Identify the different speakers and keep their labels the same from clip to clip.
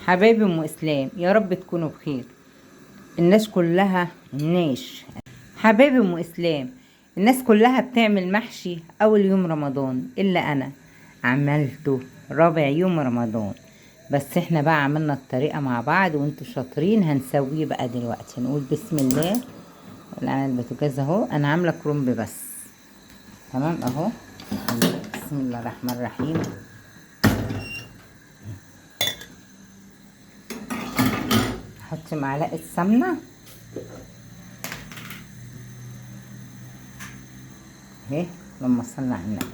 Speaker 1: حبايبي ام اسلام، يا رب تكونوا بخير. الناس كلها حبايبي ام اسلام، الناس كلها بتعمل محشي اول يوم رمضان الا انا. عملته رابع يوم رمضان، بس احنا بقى عملنا الطريقة مع بعض وانتوا شاطرين. هنسويه بقى دلوقتي. هنقول بسم الله. على البوتاجاز اهو، انا عاملة كرنب بس. تمام اهو. بسم الله الرحمن الرحيم. احط معلقة سمنة اهي. لما صلي على النبي.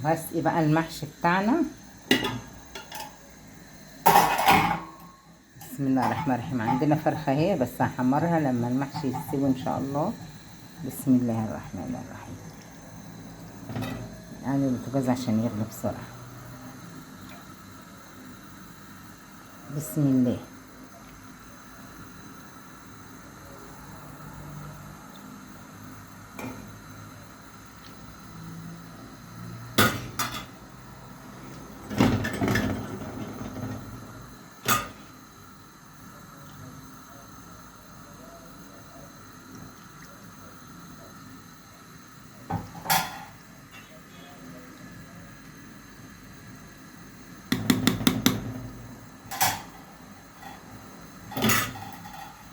Speaker 1: وهسقي بقى المحشي بتاعنا. بسم الله الرحمن الرحيم. عندنا فرخة اهي، بس هحمرها لما المحشي يستوي ان شاء الله. بسم الله الرحمن الرحيم. يعني البوتاجاز عشان يغلي بسرعة. بسم الله.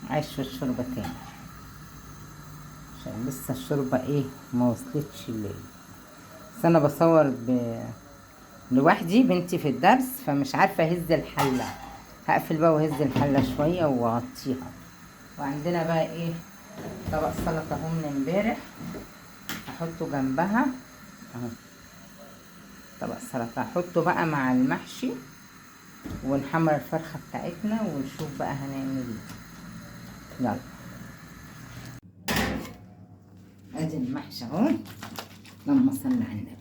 Speaker 1: عايش في الشوربة تاني عشان لسه الشوربة ايه ما وصلتش الليل. بس انا بصور لوحدي، بنتي في الدرس، فمش عارفة اهز الحلة. هقفل بقى واهز الحلة شوية واغطيها. وعندنا بقى ايه طبق سلطة اهو من امبارح، هحطه جنبها اهو. طبق سلطة هحطه بقى مع المحشي، ونحمر الفرخة بتاعتنا ونشوف بقى هنعمل ايه. يلا. ادي المحشي اهو. اللهم صل على النبي.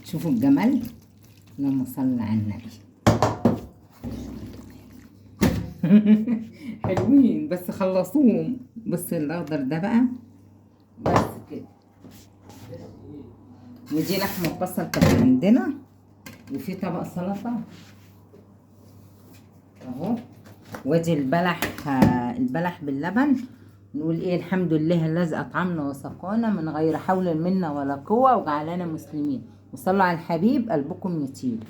Speaker 1: شوفوا الجمال. اللهم صل على النبي. حلوين بس خلصوهم. بص الاخضر ده بقى بس كده. ودي لحمه بصل كانت عندنا، وفي طبق سلطه اهو. وادي البلح باللبن. نقول ايه الحمد لله الذي اطعمنا وسقانا من غير حول منا ولا قوه وجعلنا مسلمين. وصلوا على الحبيب قلبكم يطيب.